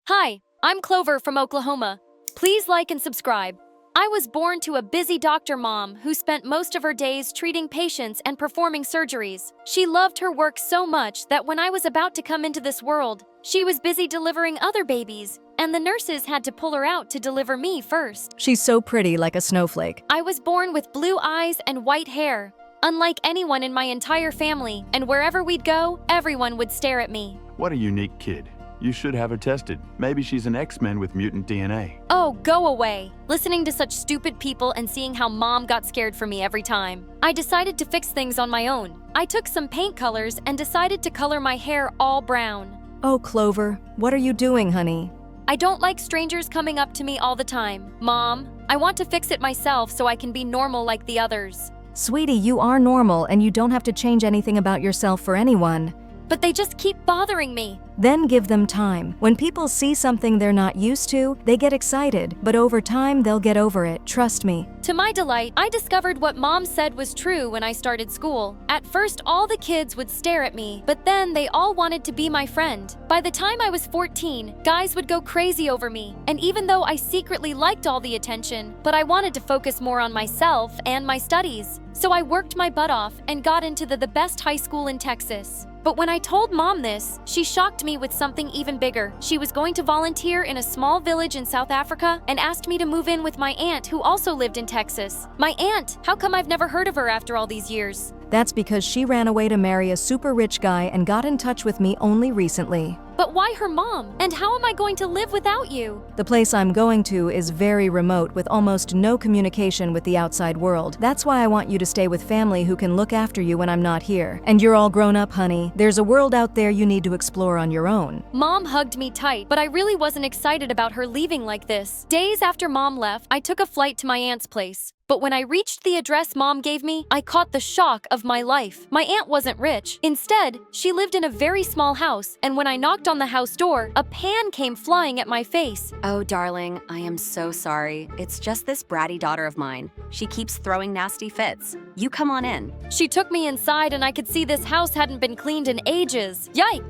Hi, I'm Clover from Oklahoma. Please like and subscribe. I was born to a busy doctor mom who spent most of her days treating patients and performing surgeries. She loved her work so much that when I was about to come into this world, she was busy delivering other babies, and the nurses had to pull her out to deliver me first. She's so pretty, like a snowflake. I was born with blue eyes and white hair, unlike anyone in my entire family, and wherever we'd go, everyone would stare at me. What a unique kid. You should have her tested. Maybe she's an X-Men with mutant DNA. Oh, go away. Listening to such stupid people and seeing how mom got scared for me every time. I decided to fix things on my own. I took some paint colors and decided to color my hair all brown. Oh, Clover, what are you doing, honey? I don't like strangers coming up to me all the time. Mom, I want to fix it myself so I can be normal like the others. Sweetie, you are normal and you don't have to change anything about yourself for anyone. But they just keep bothering me. Then give them time. When people see something they're not used to, they get excited, but over time they'll get over it, trust me. To my delight, I discovered what Mom said was true when I started school. At first, all the kids would stare at me, but then they all wanted to be my friend. By the time I was 14, guys would go crazy over me. And even though I secretly liked all the attention, but I wanted to focus more on myself and my studies. So I worked my butt off and got into the best high school in Texas. But when I told Mom this, she shocked me with something even bigger. She was going to volunteer in a small village in South Africa and asked me to move in with my aunt who also lived in Texas. My aunt? How come I've never heard of her after all these years? That's because she ran away to marry a super rich guy and got in touch with me only recently. But why her mom? And how am I going to live without you? The place I'm going to is very remote with almost no communication with the outside world. That's why I want you to stay with family who can look after you when I'm not here. And you're all grown up, honey. There's a world out there you need to explore on your own. Mom hugged me tight, but I really wasn't excited about her leaving like this. Days after Mom left, I took a flight to my aunt's place. But when I reached the address Mom gave me, I caught the shock of my life. My aunt wasn't rich. Instead, she lived in a very small house, and when I knocked on the house door, a pan came flying at my face. Oh, darling, I am so sorry. It's just this bratty daughter of mine. She keeps throwing nasty fits. You come on in. She took me inside, and I could see this house hadn't been cleaned in ages. Yikes!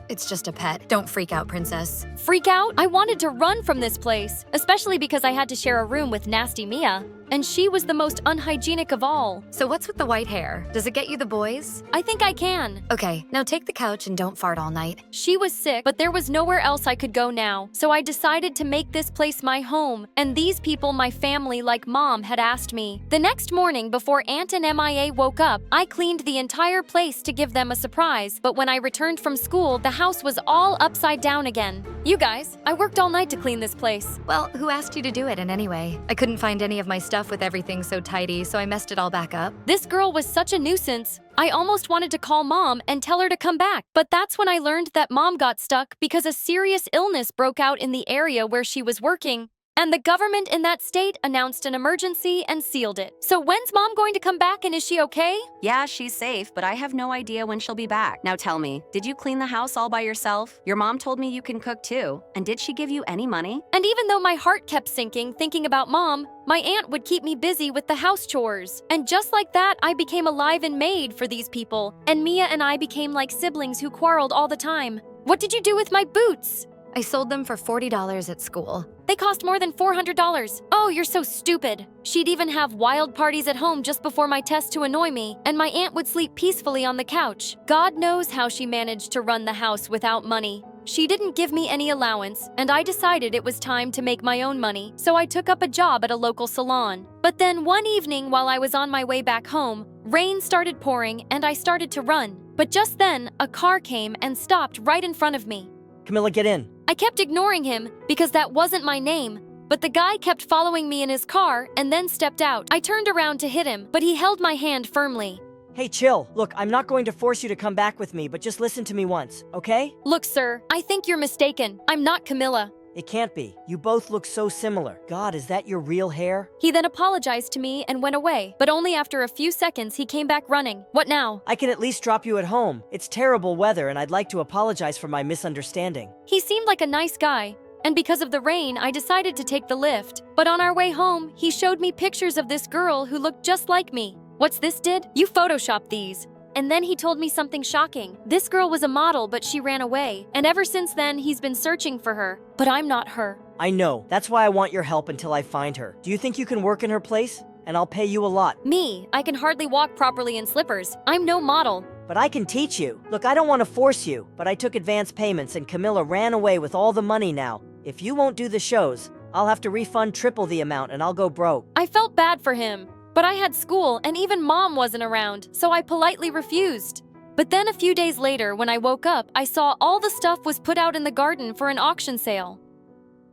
It's just a pet. Don't freak out, princess. Freak out? I wanted to run from this place, especially because I had to share a room with nasty Mia. And she was the most unhygienic of all. So what's with the white hair? Does it get you the boys? I think I can. Okay, now take the couch and don't fart all night. She was sick, but there was nowhere else I could go now. So I decided to make this place my home. And these people my family like Mom had asked me. The next morning before Aunt and MIA woke up, I cleaned the entire place to give them a surprise. But when I returned from school, the house was all upside down again. You guys, I worked all night to clean this place. Well, who asked you to do it in any way? I couldn't find any of my stuff with everything so tidy, so I messed it all back up. This girl was such a nuisance. I almost wanted to call Mom and tell her to come back. But that's when I learned that Mom got stuck because a serious illness broke out in the area where she was working. And the government in that state announced an emergency and sealed it. So when's Mom going to come back and is she okay? Yeah, she's safe, but I have no idea when she'll be back. Now tell me, did you clean the house all by yourself? Your mom told me you can cook too. And did she give you any money? And even though my heart kept sinking thinking about Mom, my aunt would keep me busy with the house chores. And just like that, I became alive and made for these people. And Mia and I became like siblings who quarreled all the time. What did you do with my boots? I sold them for $40 at school. They cost more than $400. Oh, you're so stupid. She'd even have wild parties at home just before my test to annoy me, and my aunt would sleep peacefully on the couch. God knows how she managed to run the house without money. She didn't give me any allowance, and I decided it was time to make my own money, so I took up a job at a local salon. But then one evening while I was on my way back home, rain started pouring and I started to run. But just then, a car came and stopped right in front of me. Camilla, get in. I kept ignoring him because that wasn't my name, but the guy kept following me in his car and then stepped out. I turned around to hit him, but he held my hand firmly. Hey, chill. Look, I'm not going to force you to come back with me, but just listen to me once, okay? Look, sir, I think you're mistaken. I'm not Camilla. It can't be. You both look so similar. God, is that your real hair? He then apologized to me and went away, but only after a few seconds he came back running. What now? I can at least drop you at home. It's terrible weather and I'd like to apologize for my misunderstanding. He seemed like a nice guy, and because of the rain, I decided to take the lift. But on our way home, he showed me pictures of this girl who looked just like me. What's this, did? You photoshopped these. And then he told me something shocking. This girl was a model, but she ran away. And ever since then, he's been searching for her. but I'm not her. I know. That's why I want your help until I find her. Do you think you can work in her place? And I'll pay you a lot. Me, I can hardly walk properly in slippers. I'm no model. But I can teach you. Look, I don't want to force you, but I took advance payments and Camilla ran away with all the money now. If you won't do the shows, I'll have to refund triple the amount and I'll go broke. I felt bad for him, but I had school and even mom wasn't around, so I politely refused. But then a few days later, when I woke up, I saw all the stuff was put out in the garden for an auction sale.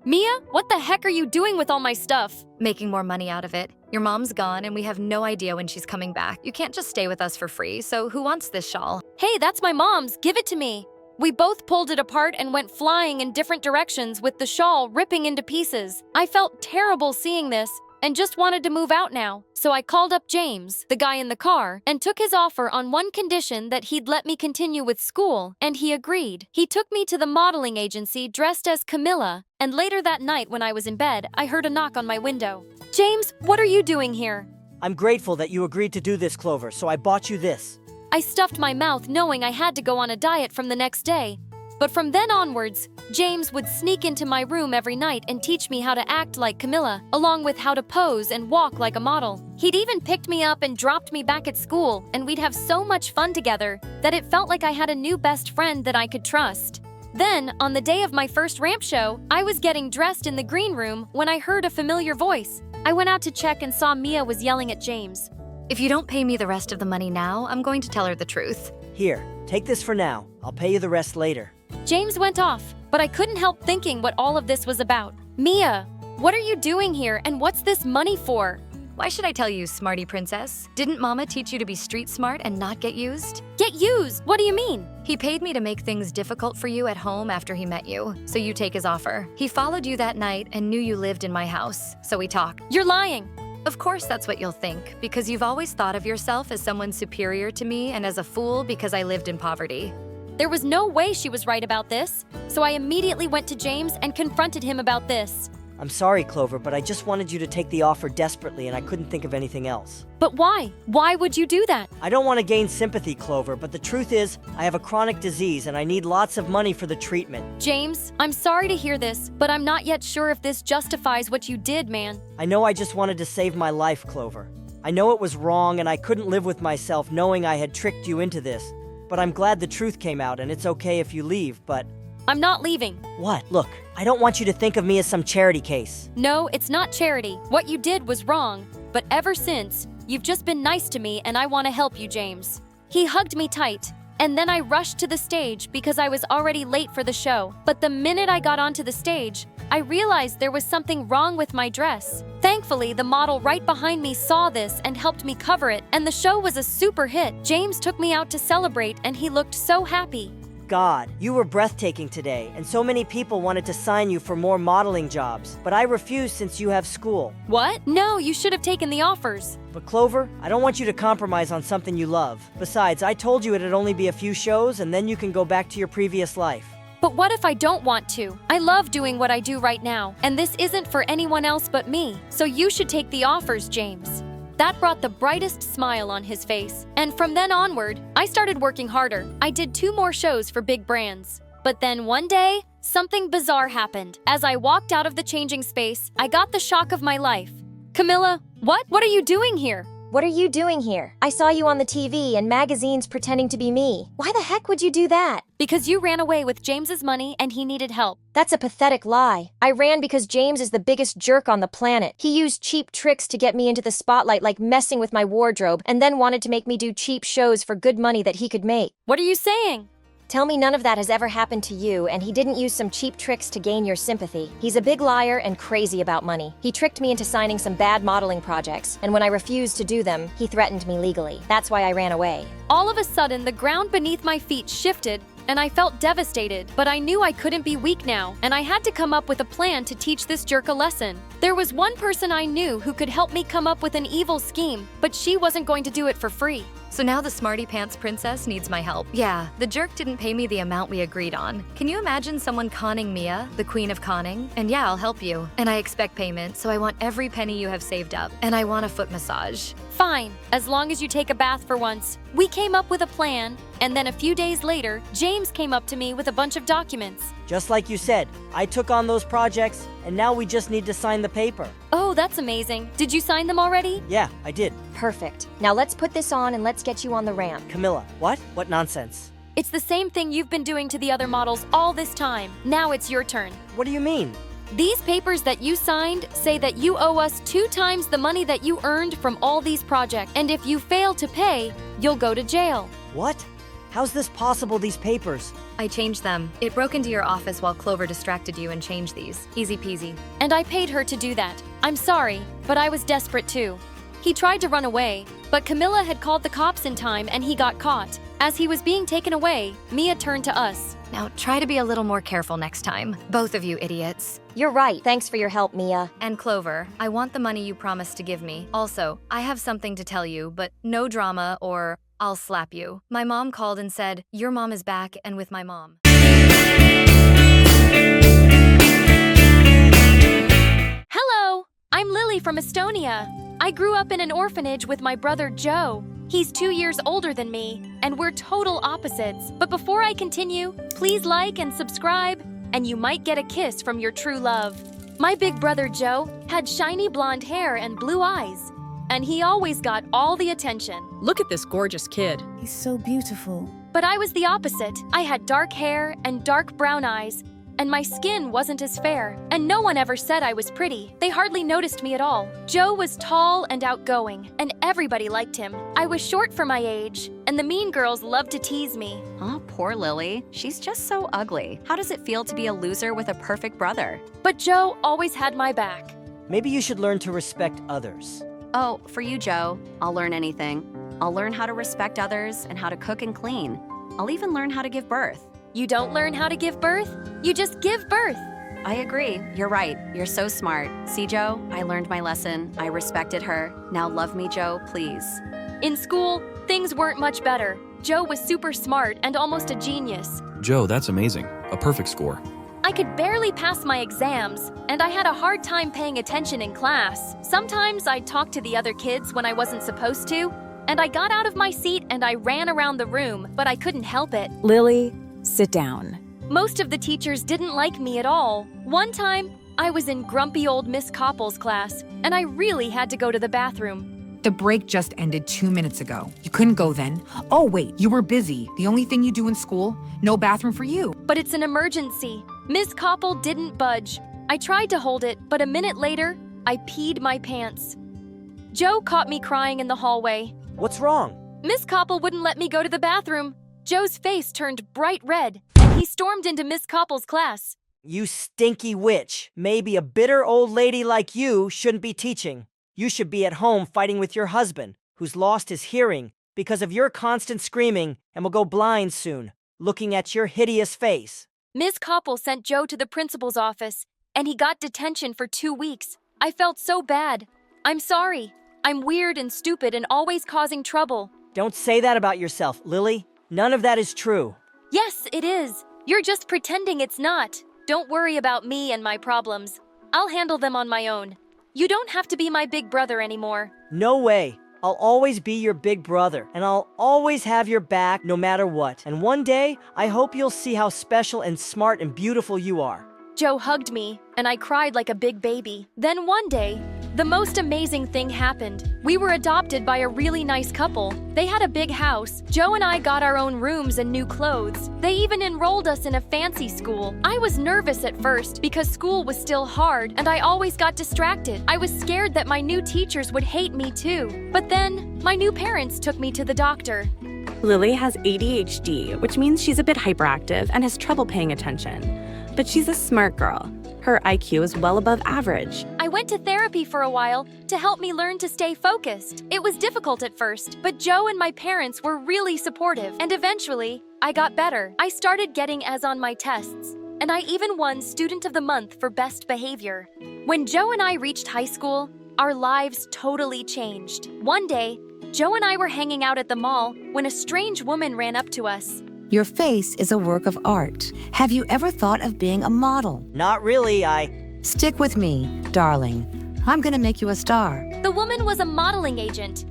Mia, what the heck are you doing with all my stuff? Making more money out of it. Your mom's gone and we have no idea when she's coming back. You can't just stay with us for free, so who wants this shawl? Hey, that's my mom's. Give it to me. We both pulled it apart and went flying in different directions with the shawl ripping into pieces. I felt terrible seeing this and just wanted to move out now. So I called up James, the guy in the car, and took his offer on one condition that he'd let me continue with school, and he agreed. He took me to the modeling agency dressed as Camilla, and later that night when I was in bed, I heard a knock on my window. James, what are you doing here? I'm grateful that you agreed to do this, Clover, so I bought you this. I stuffed my mouth knowing I had to go on a diet from the next day. But from then onwards, James would sneak into my room every night and teach me how to act like Camilla, along with how to pose and walk like a model. He'd even picked me up and dropped me back at school, and we'd have so much fun together that it felt like I had a new best friend that I could trust. Then, on the day of my first ramp show, I was getting dressed in the green room when I heard a familiar voice. I went out to check and saw Mia was yelling at James. If you don't pay me the rest of the money now, I'm going to tell her the truth. Here, take this for now. I'll pay you the rest later. James went off, but I couldn't help thinking what all of this was about. Mia, what are you doing here and what's this money for? Why should I tell you, smarty princess? Didn't Mama teach you to be street smart and not get used? Get used? What do you mean? He paid me to make things difficult for you at home after he met you, so you take his offer. He followed you that night and knew you lived in my house, so we talked. You're lying. Of course that's what you'll think, because you've always thought of yourself as someone superior to me and as a fool because I lived in poverty. There was no way she was right about this, so I immediately went to James and confronted him about this. I'm sorry, Clover, but I just wanted you to take the offer desperately and I couldn't think of anything else. But why? Why would you do that? I don't want to gain sympathy, Clover, but the truth is, I have a chronic disease and I need lots of money for the treatment. James, I'm sorry to hear this, but I'm not yet sure if this justifies what you did, man. I know I just wanted to save my life, Clover. I know it was wrong and I couldn't live with myself knowing I had tricked you into this. But I'm glad the truth came out and it's okay if you leave, but... I'm not leaving. What? Look, I don't want you to think of me as some charity case. No, it's not charity. What you did was wrong. But ever since, you've just been nice to me and I want to help you, James. He hugged me tight, and then I rushed to the stage because I was already late for the show. But the minute I got onto the stage, I realized there was something wrong with my dress. Thankfully, the model right behind me saw this and helped me cover it, and the show was a super hit. James took me out to celebrate and he looked so happy. God, you were breathtaking today, and so many people wanted to sign you for more modeling jobs, but I refused since you have school. What? No, you should have taken the offers. But Clover, I don't want you to compromise on something you love. Besides, I told you it'd only be a few shows and then you can go back to your previous life. But what if I don't want to? I love doing what I do right now, and this isn't for anyone else but me. So you should take the offers, James. That brought the brightest smile on his face. And from then onward, I started working harder. I did 2 more shows for big brands. But then one day, something bizarre happened. As I walked out of the changing space, I got the shock of my life. Camilla, what? What are you doing here? What are you doing here? I saw you on the TV and magazines pretending to be me. Why the heck would you do that? Because you ran away with James's money and he needed help. That's a pathetic lie. I ran because James is the biggest jerk on the planet. He used cheap tricks to get me into the spotlight, like messing with my wardrobe, and then wanted to make me do cheap shows for good money that he could make. What are you saying? Tell me none of that has ever happened to you, and he didn't use some cheap tricks to gain your sympathy. He's a big liar and crazy about money. He tricked me into signing some bad modeling projects, and when I refused to do them, he threatened me legally. That's why I ran away. All of a sudden, the ground beneath my feet shifted, and I felt devastated. But I knew I couldn't be weak now, and I had to come up with a plan to teach this jerk a lesson. There was one person I knew who could help me come up with an evil scheme, but she wasn't going to do it for free. So now the smarty pants princess needs my help. Yeah, the jerk didn't pay me the amount we agreed on. Can you imagine someone conning Mia, the queen of conning? And yeah, I'll help you. And I expect payment, so I want every penny you have saved up. And I want a foot massage. Fine, as long as you take a bath for once. We came up with a plan, and then a few days later, James came up to me with a bunch of documents. Just like you said, I took on those projects, and now we just need to sign the paper. Oh, that's amazing. Did you sign them already? Yeah, I did. Perfect. Now let's put this on and let's get you on the ramp. Camilla, what? What nonsense? It's the same thing you've been doing to the other models all this time. Now it's your turn. What do you mean? These papers that you signed say that you owe us 2 times the money that you earned from all these projects, and if you fail to pay, you'll go to jail. What? How's this possible, these papers? I changed them. It broke into your office while Clover distracted you and changed these. Easy peasy. And I paid her to do that. I'm sorry, but I was desperate too. He tried to run away, but Camilla had called the cops in time and he got caught. As he was being taken away, Mia turned to us. Now try to be a little more careful next time. Both of you idiots. You're right. Thanks for your help, Mia. And Clover, I want the money you promised to give me. Also, I have something to tell you, but no drama or I'll slap you. My mom called and said, your mom is back and with my mom. Hello, I'm Lily from Estonia. I grew up in an orphanage with my brother Joe. He's 2 years older than me, and we're total opposites. But before I continue, please like and subscribe, and you might get a kiss from your true love. My big brother Joe had shiny blonde hair and blue eyes, and he always got all the attention. Look at this gorgeous kid. He's so beautiful. But I was the opposite. I had dark hair and dark brown eyes, and my skin wasn't as fair, and no one ever said I was pretty. They hardly noticed me at all. Joe was tall and outgoing, and everybody liked him. I was short for my age, and the mean girls loved to tease me. Oh, poor Lily. She's just so ugly. How does it feel to be a loser with a perfect brother? But Joe always had my back. Maybe you should learn to respect others. Oh, for you, Joe, I'll learn anything. I'll learn how to respect others and how to cook and clean. I'll even learn how to give birth. You don't learn how to give birth, you just give birth. I agree. You're right. You're so smart. See, Joe? I learned my lesson. I respected her. Now love me, Joe, please. In school, things weren't much better. Joe was super smart and almost a genius. Joe, that's amazing. A perfect score. I could barely pass my exams, and I had a hard time paying attention in class. Sometimes I'd talk to the other kids when I wasn't supposed to, and I got out of my seat and I ran around the room, but I couldn't help it. Lily, sit down. Most of the teachers didn't like me at all. One time, I was in grumpy old Miss Koppel's class, and I really had to go to the bathroom. The break just ended 2 minutes ago. You couldn't go then. Oh, wait, you were busy. The only thing you do in school? No bathroom for you. But it's an emergency. Miss Koppel didn't budge. I tried to hold it, but a minute later, I peed my pants. Joe caught me crying in the hallway. What's wrong? Miss Koppel wouldn't let me go to the bathroom. Joe's face turned bright red, and he stormed into Miss Koppel's class. You stinky witch. Maybe a bitter old lady like you shouldn't be teaching. You should be at home fighting with your husband, who's lost his hearing because of your constant screaming and will go blind soon, looking at your hideous face. Miss Koppel sent Joe to the principal's office, and he got detention for 2 weeks. I felt so bad. I'm sorry. I'm weird and stupid and always causing trouble. Don't say that about yourself, Lily. None of that is true. Yes, it is. You're just pretending it's not. Don't worry about me and my problems. I'll handle them on my own. You don't have to be my big brother anymore. No way. I'll always be your big brother, and I'll always have your back no matter what. And one day, I hope you'll see how special and smart and beautiful you are. Joe hugged me, and I cried like a big baby. Then one day, the most amazing thing happened. We were adopted by a really nice couple. They had a big house. Joe and I got our own rooms and new clothes. They even enrolled us in a fancy school. I was nervous at first because school was still hard and I always got distracted. I was scared that my new teachers would hate me too. But then, my new parents took me to the doctor. Lily has ADHD, which means she's a bit hyperactive and has trouble paying attention. But she's a smart girl. Her IQ is well above average. I went to therapy for a while to help me learn to stay focused. It was difficult at first, but Joe and my parents were really supportive, and eventually, I got better. I started getting A's on my tests, and I even won Student of the Month for best behavior. When Joe and I reached high school, our lives totally changed. One day, Joe and I were hanging out at the mall when a strange woman ran up to us. Your face is a work of art. Have you ever thought of being a model? Not really, Stick with me, darling. I'm gonna make you a star. The woman was a modeling agent.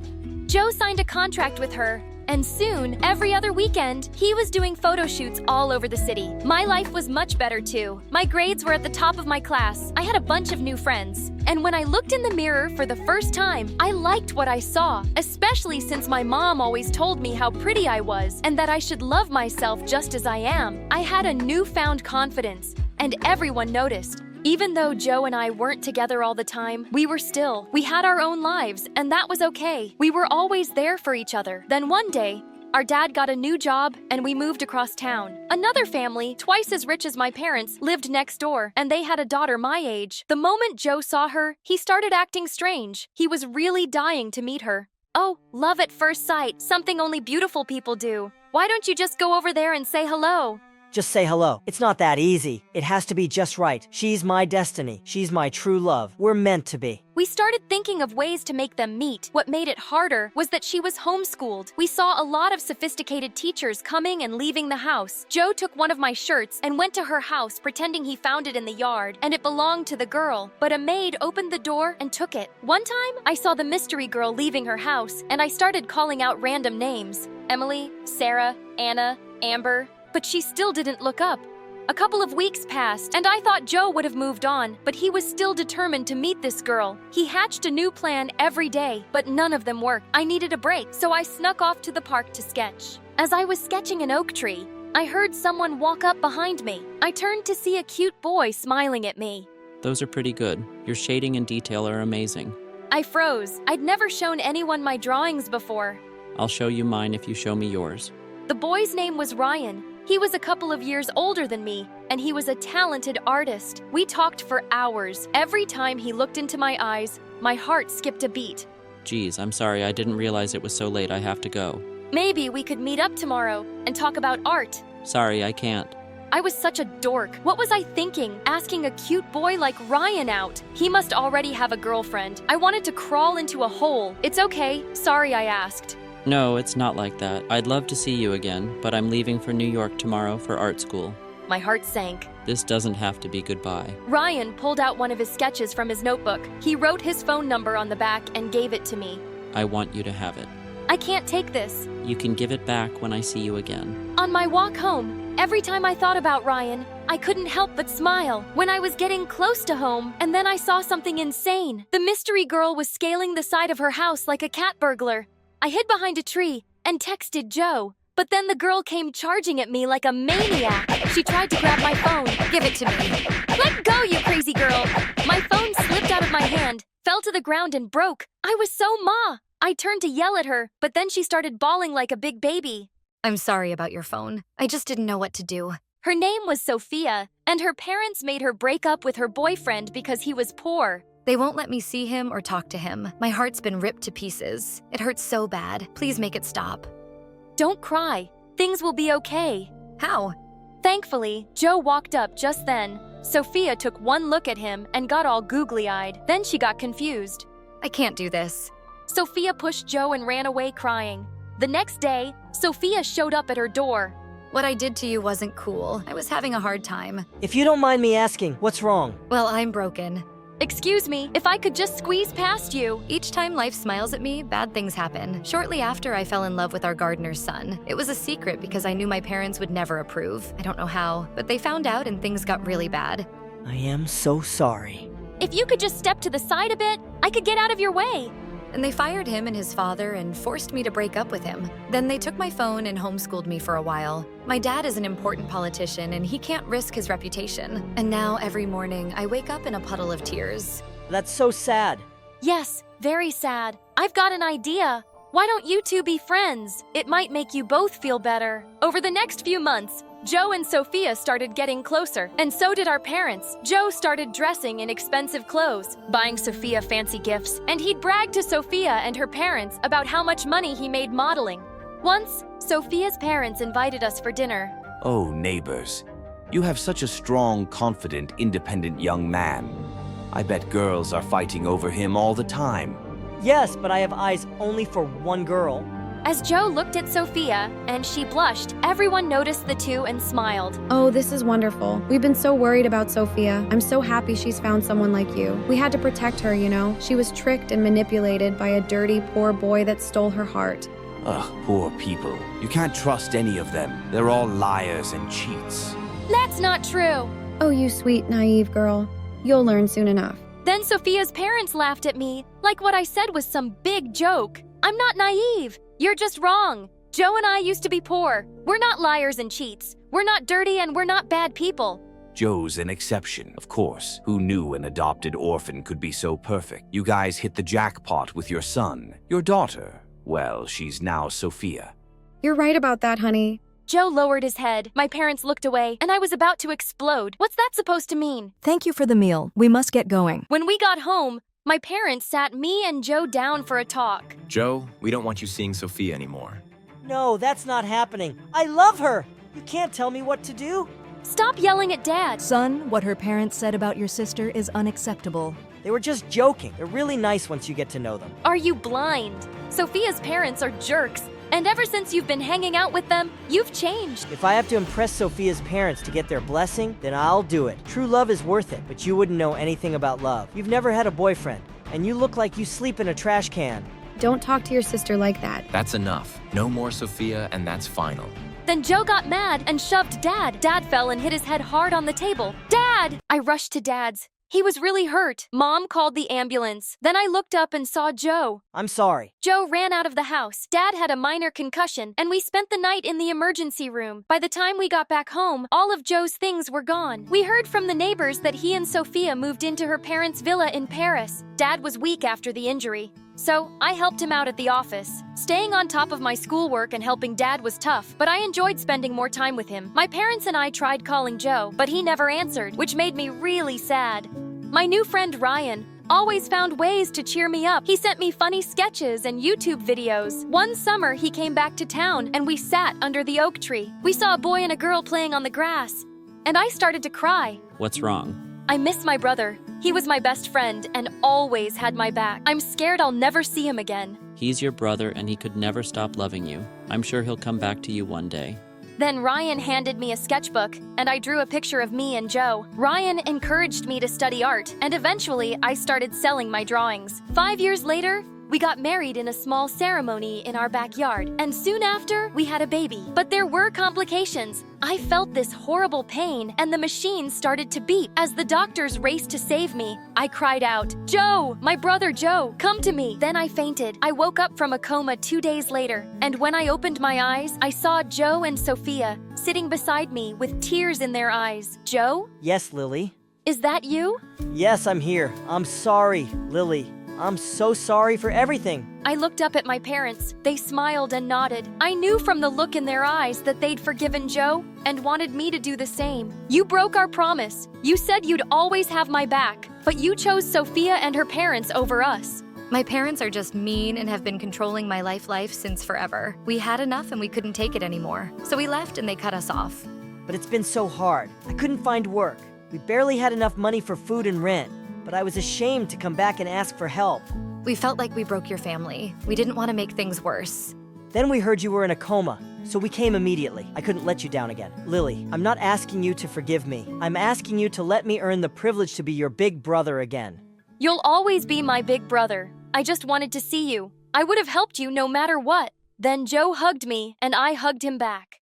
Joe signed a contract with her, and soon, every other weekend, he was doing photo shoots all over the city. My life was much better too. My grades were at the top of my class. I had a bunch of new friends. And when I looked in the mirror for the first time, I liked what I saw, especially since my mom always told me how pretty I was and that I should love myself just as I am. I had a newfound confidence, and everyone noticed. Even though Joe and I weren't together all the time, we had our own lives, and that was okay. We were always there for each other. Then one day, our dad got a new job, and we moved across town. Another family, twice as rich as my parents, lived next door, and they had a daughter my age. The moment Joe saw her, he started acting strange. He was really dying to meet her. Oh, love at first sight, something only beautiful people do. Why don't you just go over there and say hello? Just say hello. It's not that easy. It has to be just right. She's my destiny. She's my true love. We're meant to be. We started thinking of ways to make them meet. What made it harder was that she was homeschooled. We saw a lot of sophisticated teachers coming and leaving the house. Joe took one of my shirts and went to her house pretending he found it in the yard and it belonged to the girl. But a maid opened the door and took it. One time, I saw the mystery girl leaving her house and I started calling out random names. Emily, Sarah, Anna, Amber. But she still didn't look up. A couple of weeks passed, and I thought Joe would have moved on, but he was still determined to meet this girl. He hatched a new plan every day, but none of them worked. I needed a break, so I snuck off to the park to sketch. As I was sketching an oak tree, I heard someone walk up behind me. I turned to see a cute boy smiling at me. Those are pretty good. Your shading and detail are amazing. I froze. I'd never shown anyone my drawings before. I'll show you mine if you show me yours. The boy's name was Ryan. He was a couple of years older than me, and he was a talented artist. We talked for hours. Every time he looked into my eyes, my heart skipped a beat. Geez, I'm sorry, I didn't realize it was so late. I have to go. Maybe we could meet up tomorrow and talk about art. Sorry, I can't. I was such a dork. What was I thinking, asking a cute boy like Ryan out? He must already have a girlfriend. I wanted to crawl into a hole. It's okay. Sorry I asked. No, it's not like that. I'd love to see you again, but I'm leaving for New York tomorrow for art school. My heart sank. This doesn't have to be goodbye. Ryan pulled out one of his sketches from his notebook. He wrote his phone number on the back and gave it to me. I want you to have it. I can't take this. You can give it back when I see you again. On my walk home, every time I thought about Ryan, I couldn't help but smile. When I was getting close to home, and then I saw something insane. The mystery girl was scaling the side of her house like a cat burglar. I hid behind a tree and texted Joe, but then the girl came charging at me like a maniac. She tried to grab my phone. Give it to me. Let go, you crazy girl! My phone slipped out of my hand, fell to the ground and broke. I was so ma! I turned to yell at her, but then she started bawling like a big baby. I'm sorry about your phone. I just didn't know what to do. Her name was Sofia, and her parents made her break up with her boyfriend because he was poor. They won't let me see him or talk to him. My heart's been ripped to pieces. It hurts so bad. Please make it stop. Don't cry. Things will be okay. How? Thankfully, Joe walked up just then. Sofia took one look at him and got all googly-eyed. Then she got confused. I can't do this. Sofia pushed Joe and ran away crying. The next day, Sofia showed up at her door. What I did to you wasn't cool. I was having a hard time. If you don't mind me asking, what's wrong? Well, I'm broken. Excuse me, if I could just squeeze past you. Each time life smiles at me, bad things happen. Shortly after, I fell in love with our gardener's son. It was a secret because I knew my parents would never approve. I don't know how, but they found out and things got really bad. I am so sorry. If you could just step to the side a bit, I could get out of your way. And they fired him and his father and forced me to break up with him. Then they took my phone and homeschooled me for a while. My dad is an important politician and he can't risk his reputation. And now every morning I wake up in a puddle of tears. That's so sad. Yes, very sad. I've got an idea. Why don't you two be friends? It might make you both feel better. Over the next few months, Joe and Sofia started getting closer, and so did our parents. Joe started dressing in expensive clothes, buying Sofia fancy gifts, and he'd brag to Sofia and her parents about how much money he made modeling. Once, Sofia's parents invited us for dinner. Oh, neighbors, you have such a strong, confident, independent young man. I bet girls are fighting over him all the time. Yes, but I have eyes only for one girl. As Joe looked at Sofia and she blushed, everyone noticed the two and smiled. Oh, this is wonderful. We've been so worried about Sofia. I'm so happy she's found someone like you. We had to protect her, you know. She was tricked and manipulated by a dirty, poor boy that stole her heart. Ugh, poor people. You can't trust any of them. They're all liars and cheats. That's not true. Oh, you sweet, naive girl. You'll learn soon enough. Then Sofia's parents laughed at me, like what I said was some big joke. I'm not naive. You're just wrong. Joe and I used to be poor. We're not liars and cheats. We're not dirty and we're not bad people. Joe's an exception, of course. Who knew an adopted orphan could be so perfect? You guys hit the jackpot with your son. Your daughter, well, she's now Sofia. You're right about that, honey. Joe lowered his head. My parents looked away, and I was about to explode. What's that supposed to mean? Thank you for the meal. We must get going. When we got home, my parents sat me and Joe down for a talk. Joe, we don't want you seeing Sofia anymore. No, that's not happening. I love her. You can't tell me what to do. Stop yelling at Dad. Son, what her parents said about your sister is unacceptable. They were just joking. They're really nice once you get to know them. Are you blind? Sofia's parents are jerks. And ever since you've been hanging out with them, you've changed. If I have to impress Sofia's parents to get their blessing, then I'll do it. True love is worth it, but you wouldn't know anything about love. You've never had a boyfriend, and you look like you sleep in a trash can. Don't talk to your sister like that. That's enough. No more Sofia, and that's final. Then Joe got mad and shoved Dad. Dad fell and hit his head hard on the table. Dad! I rushed to Dad's. He was really hurt. Mom called the ambulance. Then I looked up and saw Joe. I'm sorry. Joe ran out of the house. Dad had a minor concussion, and we spent the night in the emergency room. By the time we got back home, all of Joe's things were gone. We heard from the neighbors that he and Sofia moved into her parents' villa in Paris. Dad was weak after the injury, so I helped him out at the office. Staying on top of my schoolwork and helping Dad was tough, but I enjoyed spending more time with him. My parents and I tried calling Joe, but he never answered, which made me really sad. My new friend Ryan always found ways to cheer me up. He sent me funny sketches and YouTube videos. One summer, he came back to town and we sat under the oak tree. We saw a boy and a girl playing on the grass, and I started to cry. What's wrong? I miss my brother. He was my best friend and always had my back. I'm scared I'll never see him again. He's your brother and he could never stop loving you. I'm sure he'll come back to you one day. Then Ryan handed me a sketchbook, and I drew a picture of me and Joe. Ryan encouraged me to study art, and eventually I started selling my drawings. 5 years later, we got married in a small ceremony in our backyard, and soon after, we had a baby. But there were complications. I felt this horrible pain, and the machine started to beep. As the doctors raced to save me, I cried out, "Joe, my brother Joe, come to me." Then I fainted. I woke up from a coma 2 days later, and when I opened my eyes, I saw Joe and Sofia sitting beside me with tears in their eyes. Joe? Yes, Lily. Is that you? Yes, I'm here. I'm sorry, Lily. I'm so sorry for everything. I looked up at my parents. They smiled and nodded. I knew from the look in their eyes that they'd forgiven Joe and wanted me to do the same. You broke our promise. You said you'd always have my back, but you chose Sofia and her parents over us. My parents are just mean and have been controlling my life since forever. We had enough and we couldn't take it anymore. So we left and they cut us off. But it's been so hard. I couldn't find work. We barely had enough money for food and rent. But I was ashamed to come back and ask for help. We felt like we broke your family. We didn't want to make things worse. Then we heard you were in a coma, so we came immediately. I couldn't let you down again. Lily, I'm not asking you to forgive me. I'm asking you to let me earn the privilege to be your big brother again. You'll always be my big brother. I just wanted to see you. I would have helped you no matter what. Then Joe hugged me, and I hugged him back.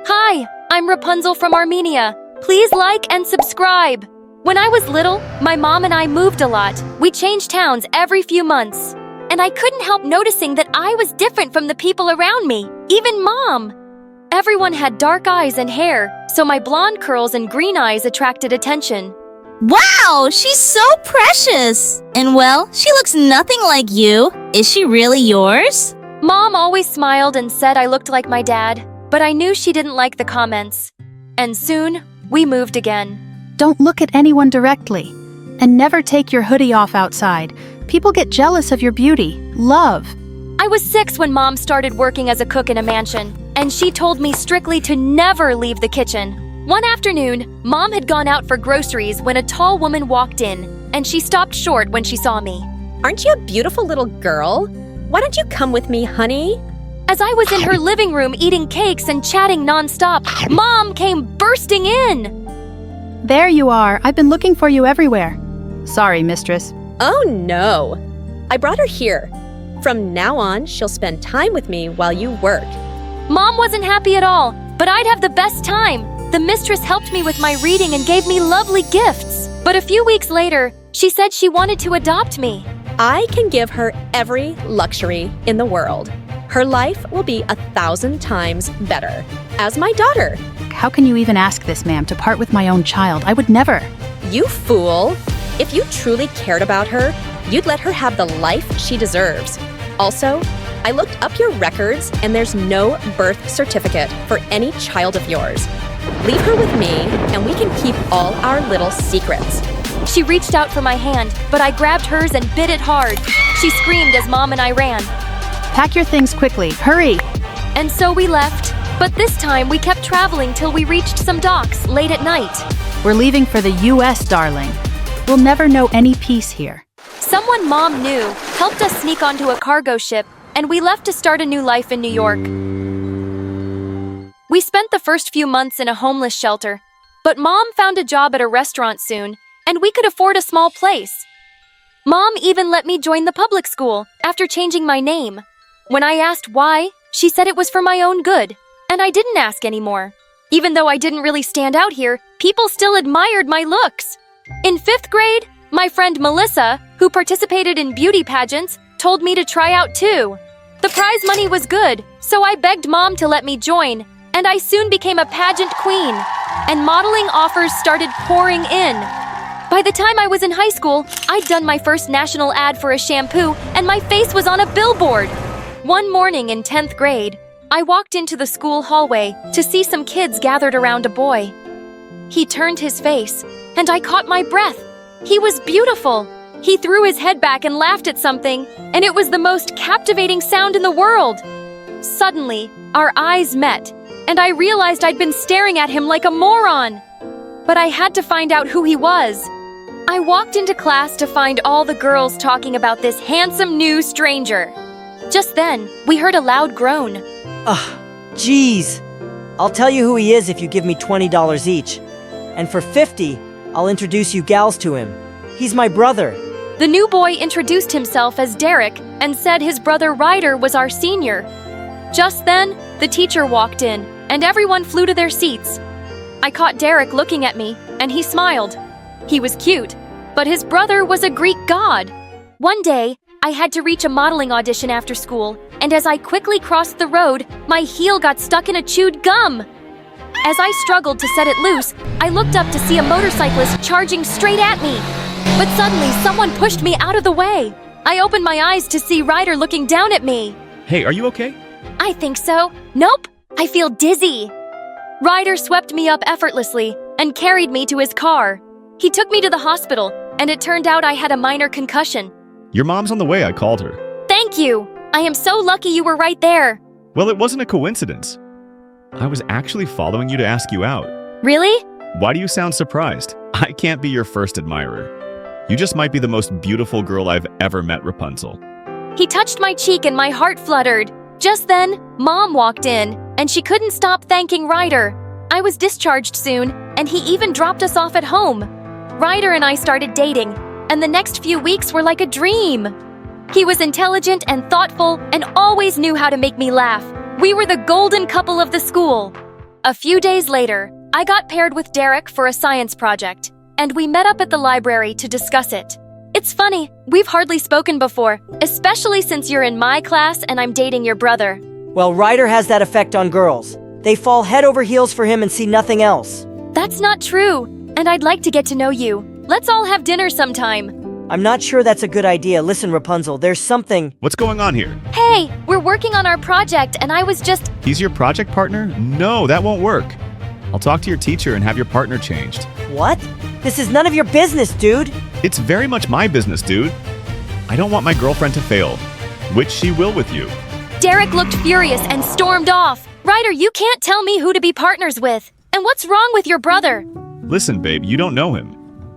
Hi, I'm Rapunzel from Armenia. Please like and subscribe. When I was little, my mom and I moved a lot. We changed towns every few months. And I couldn't help noticing that I was different from the people around me, even Mom. Everyone had dark eyes and hair, so my blonde curls and green eyes attracted attention. Wow, she's so precious! And well, she looks nothing like you. Is she really yours? Mom always smiled and said I looked like my dad, but I knew she didn't like the comments. And soon, we moved again. Don't look at anyone directly. And never take your hoodie off outside. People get jealous of your beauty. Love. I was 6 when Mom started working as a cook in a mansion, and she told me strictly to never leave the kitchen. One afternoon, Mom had gone out for groceries when a tall woman walked in, and she stopped short when she saw me. Aren't you a beautiful little girl? Why don't you come with me, honey? As I was in her living room eating cakes and chatting nonstop, Mom came bursting in. There you are. I've been looking for you everywhere. Sorry, mistress. Oh no. I brought her here. From now on, she'll spend time with me while you work. Mom wasn't happy at all, but I'd have the best time. The mistress helped me with my reading and gave me lovely gifts. But a few weeks later, she said she wanted to adopt me. I can give her every luxury in the world. Her life will be 1,000 times better as my daughter. How can you even ask this, ma'am, to part with my own child? I would never. You fool! If you truly cared about her, you'd let her have the life she deserves. Also, I looked up your records and there's no birth certificate for any child of yours. Leave her with me and we can keep all our little secrets. She reached out for my hand, but I grabbed hers and bit it hard. She screamed as Mom and I ran. Pack your things quickly. Hurry! And so we left. But this time we kept traveling till we reached some docks late at night. We're leaving for the U.S., darling. We'll never know any peace here. Someone Mom knew helped us sneak onto a cargo ship, and we left to start a new life in New York. We spent the first few months in a homeless shelter, but Mom found a job at a restaurant soon, and we could afford a small place. Mom even let me join the public school after changing my name. When I asked why, she said it was for my own good, and I didn't ask anymore. Even though I didn't really stand out here, people still admired my looks. In 5th grade, my friend Melissa, who participated in beauty pageants, told me to try out too. The prize money was good, so I begged Mom to let me join, and I soon became a pageant queen, and modeling offers started pouring in. By the time I was in high school, I'd done my first national ad for a shampoo, and my face was on a billboard. One morning in 10th grade, I walked into the school hallway to see some kids gathered around a boy. He turned his face, and I caught my breath. He was beautiful. He threw his head back and laughed at something, and it was the most captivating sound in the world. Suddenly, our eyes met, and I realized I'd been staring at him like a moron. But I had to find out who he was. I walked into class to find all the girls talking about this handsome new stranger. Just then, we heard a loud groan. Jeez. I'll tell you who he is if you give me $20 each. And for $50, I'll introduce you gals to him. He's my brother. The new boy introduced himself as Derek and said his brother Ryder was our senior. Just then, the teacher walked in, and everyone flew to their seats. I caught Derek looking at me, and he smiled. He was cute, but his brother was a Greek god. One day, I had to reach a modeling audition after school, and as I quickly crossed the road, my heel got stuck in a chewed gum. As I struggled to set it loose, I looked up to see a motorcyclist charging straight at me. But suddenly, someone pushed me out of the way. I opened my eyes to see Ryder looking down at me. Hey, are you okay? I think so. Nope, I feel dizzy. Ryder swept me up effortlessly and carried me to his car. He took me to the hospital, and it turned out I had a minor concussion. Your mom's on the way, I called her. Thank you. I am so lucky you were right there. Well, it wasn't a coincidence. I was actually following you to ask you out. Really? Why do you sound surprised? I can't be your first admirer. You just might be the most beautiful girl I've ever met, Rapunzel. He touched my cheek and my heart fluttered. Just then, Mom walked in, and she couldn't stop thanking Ryder. I was discharged soon, and he even dropped us off at home. Ryder and I started dating, and the next few weeks were like a dream. He was intelligent and thoughtful and always knew how to make me laugh. We were the golden couple of the school. A few days later, I got paired with Derek for a science project, and we met up at the library to discuss it. It's funny, we've hardly spoken before, especially since you're in my class and I'm dating your brother. Well, Ryder has that effect on girls. They fall head over heels for him and see nothing else. That's not true, and I'd like to get to know you. Let's all have dinner sometime. I'm not sure that's a good idea. Listen, Rapunzel, there's something... What's going on here? Hey, we're working on our project, and I was just... He's your project partner? No, that won't work. I'll talk to your teacher and have your partner changed. What? This is none of your business, dude. It's very much my business, dude. I don't want my girlfriend to fail, which she will with you. Derek looked furious and stormed off. Ryder, you can't tell me who to be partners with. And what's wrong with your brother? Listen, babe, you don't know him.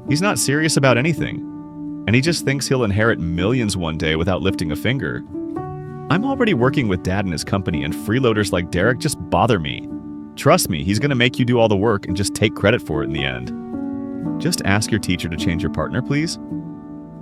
He's not serious about anything. And he just thinks he'll inherit millions one day without lifting a finger. I'm already working with Dad and his company, and freeloaders like Derek just bother me. Trust me, he's gonna make you do all the work and just take credit for it in the end. Just ask your teacher to change your partner, please.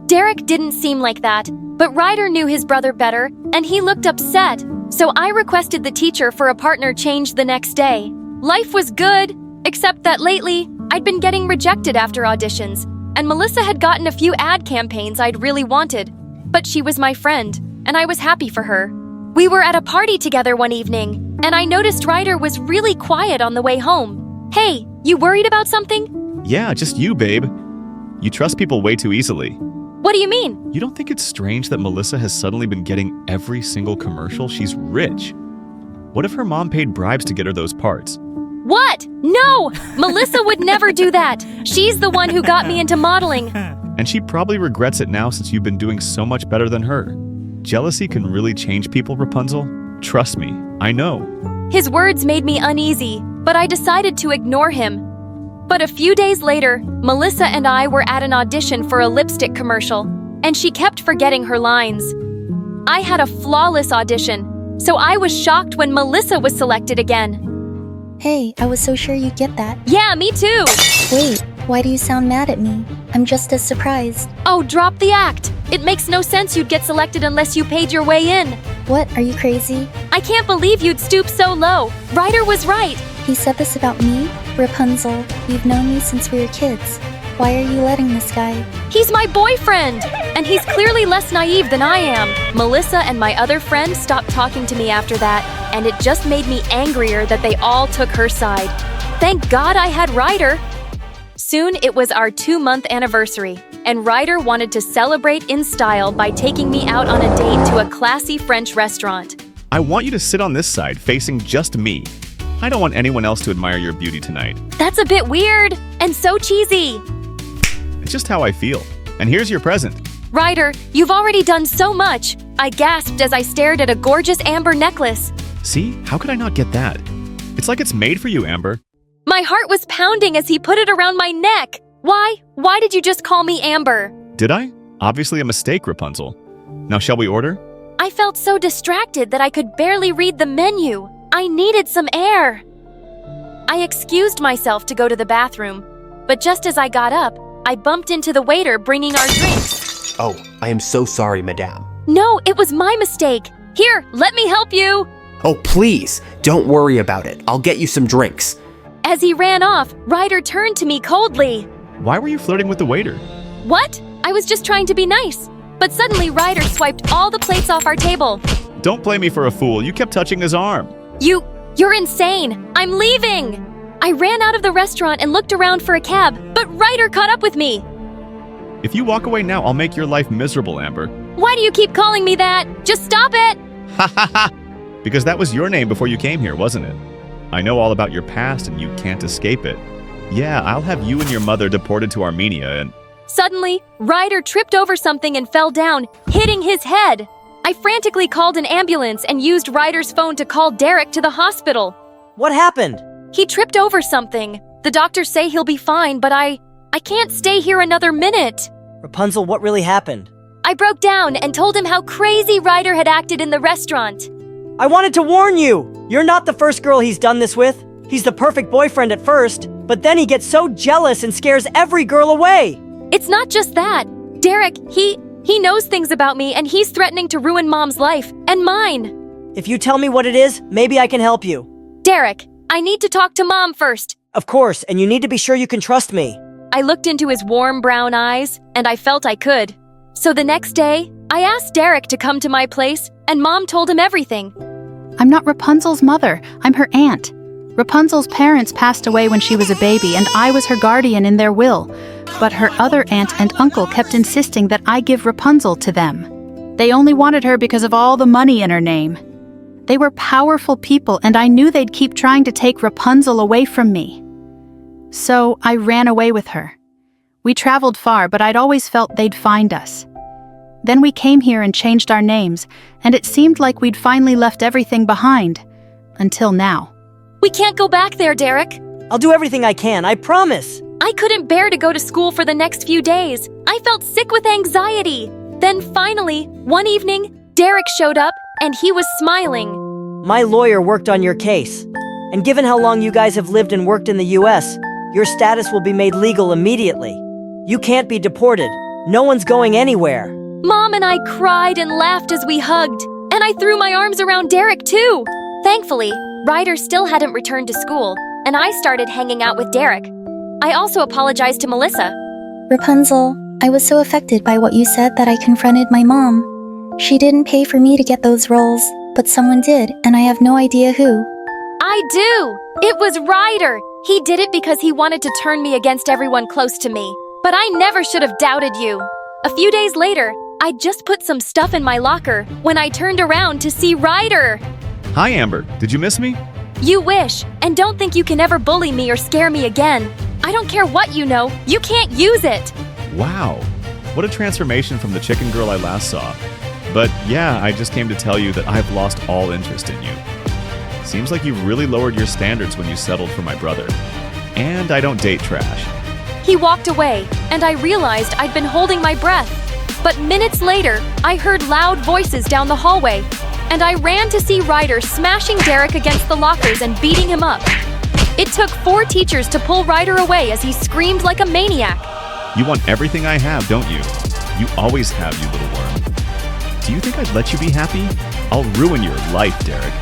Derek didn't seem like that, but Ryder knew his brother better, and he looked upset. So I requested the teacher for a partner change the next day. Life was good, except that lately, I'd been getting rejected after auditions, and Melissa had gotten a few ad campaigns I'd really wanted. But she was my friend, and I was happy for her. We were at a party together one evening, and I noticed Ryder was really quiet on the way home. Hey, you worried about something? Yeah, just you, babe. You trust people way too easily. What do you mean? You don't think it's strange that Melissa has suddenly been getting every single commercial? She's rich. What if her mom paid bribes to get her those parts? What? No! Melissa would never do that. She's the one who got me into modeling. And she probably regrets it now since you've been doing so much better than her. Jealousy can really change people, Rapunzel. Trust me, I know. His words made me uneasy, but I decided to ignore him. But a few days later, Melissa and I were at an audition for a lipstick commercial, and she kept forgetting her lines. I had a flawless audition, so I was shocked when Melissa was selected again. Hey, I was so sure you'd get that. Yeah, me too! Wait, why do you sound mad at me? I'm just as surprised. Oh, drop the act! It makes no sense you'd get selected unless you paid your way in. What, are you crazy? I can't believe you'd stoop so low. Ryder was right. He said this about me? Rapunzel, you've known me since we were kids. Why are you letting this guy? He's my boyfriend! And he's clearly less naive than I am. Melissa and my other friend stopped talking to me after that, and it just made me angrier that they all took her side. Thank God I had Ryder. Soon it was our 2-month anniversary, and Ryder wanted to celebrate in style by taking me out on a date to a classy French restaurant. I want you to sit on this side, facing just me. I don't want anyone else to admire your beauty tonight. That's a bit weird and so cheesy. It's just how I feel. And here's your present. Ryder, you've already done so much. I gasped as I stared at a gorgeous amber necklace. See? How could I not get that? It's like it's made for you, Amber. My heart was pounding as he put it around my neck. Why? Why did you just call me Amber? Did I? Obviously a mistake, Rapunzel. Now shall we order? I felt so distracted that I could barely read the menu. I needed some air. I excused myself to go to the bathroom, but just as I got up, I bumped into the waiter bringing our drinks. Oh, I am so sorry, madame. No, it was my mistake. Here, let me help you. Oh, please, don't worry about it. I'll get you some drinks. As he ran off, Ryder turned to me coldly. Why were you flirting with the waiter? What? I was just trying to be nice. But suddenly Ryder swiped all the plates off our table. Don't play me for a fool. You kept touching his arm. You're insane. I'm leaving. I ran out of the restaurant and looked around for a cab, but Ryder caught up with me. If you walk away now, I'll make your life miserable, Amber. Why do you keep calling me that? Just stop it. Ha ha ha! Because that was your name before you came here, wasn't it? I know all about your past and you can't escape it. Yeah, I'll have you and your mother deported to Armenia and... Suddenly, Ryder tripped over something and fell down, hitting his head. I frantically called an ambulance and used Ryder's phone to call Derek to the hospital. What happened? He tripped over something. The doctors say he'll be fine, but I can't stay here another minute. Rapunzel, what really happened? I broke down and told him how crazy Ryder had acted in the restaurant. I wanted to warn you! You're not the first girl he's done this with. He's the perfect boyfriend at first, but then he gets so jealous and scares every girl away. It's not just that. Derek, he knows things about me and he's threatening to ruin Mom's life and mine. If you tell me what it is, maybe I can help you. Derek, I need to talk to Mom first. Of course, and you need to be sure you can trust me. I looked into his warm brown eyes, and I felt I could. So the next day, I asked Derek to come to my place, and Mom told him everything. I'm not Rapunzel's mother, I'm her aunt. Rapunzel's parents passed away when she was a baby, and I was her guardian in their will. But her other aunt and uncle kept insisting that I give Rapunzel to them. They only wanted her because of all the money in her name. They were powerful people, and I knew they'd keep trying to take Rapunzel away from me. So I ran away with her. We traveled far, but I'd always felt they'd find us. Then we came here and changed our names, and it seemed like we'd finally left everything behind. Until now. We can't go back there, Derek. I'll do everything I can, I promise. I couldn't bear to go to school for the next few days. I felt sick with anxiety. Then finally, one evening, Derek showed up, and he was smiling. My lawyer worked on your case. And given how long you guys have lived and worked in the US, your status will be made legal immediately. You can't be deported. No one's going anywhere. Mom and I cried and laughed as we hugged, and I threw my arms around Derek too. Thankfully, Ryder still hadn't returned to school, and I started hanging out with Derek. I also apologized to Melissa. Rapunzel, I was so affected by what you said that I confronted my mom. She didn't pay for me to get those roles, but someone did, and I have no idea who. I do! It was Ryder! He did it because he wanted to turn me against everyone close to me. But I never should have doubted you. A few days later, I just put some stuff in my locker when I turned around to see Ryder. Hi, Amber. Did you miss me? You wish, and don't think you can ever bully me or scare me again. I don't care what you know, you can't use it. Wow. What a transformation from the chicken girl I last saw. But yeah, I just came to tell you that I've lost all interest in you. Seems like you really lowered your standards when you settled for my brother. And I don't date trash. He walked away, and I realized I'd been holding my breath. But minutes later, I heard loud voices down the hallway, and I ran to see Ryder smashing Derek against the lockers and beating him up. It took 4 teachers to pull Ryder away as he screamed like a maniac. You want everything I have, don't you? You always have, you little worm. Do you think I'd let you be happy? I'll ruin your life, Derek.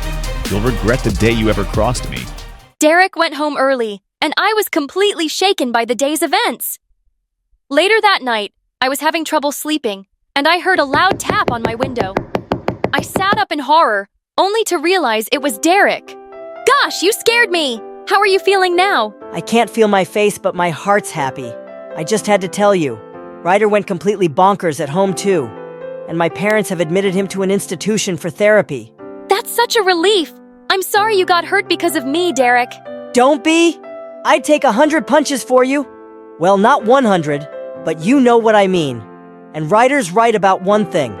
You'll regret the day you ever crossed me. Derek went home early, and I was completely shaken by the day's events. Later that night, I was having trouble sleeping, and I heard a loud tap on my window. I sat up in horror, only to realize it was Derek. Gosh, you scared me! How are you feeling now? I can't feel my face, but my heart's happy. I just had to tell you. Ryder went completely bonkers at home too, and my parents have admitted him to an institution for therapy. That's such a relief. I'm sorry you got hurt because of me, Derek. Don't be! I'd take 100 punches for you. Well, not 100, but you know what I mean. And Ryder's right about one thing.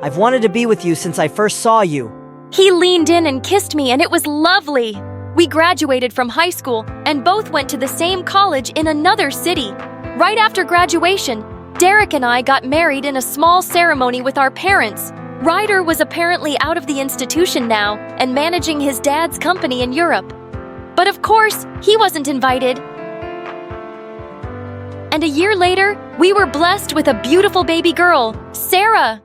I've wanted to be with you since I first saw you. He leaned in and kissed me, and it was lovely. We graduated from high school and both went to the same college in another city. Right after graduation, Derek and I got married in a small ceremony with our parents. Ryder was apparently out of the institution now and managing his dad's company in Europe. But of course, he wasn't invited. And a year later, we were blessed with a beautiful baby girl, Sarah.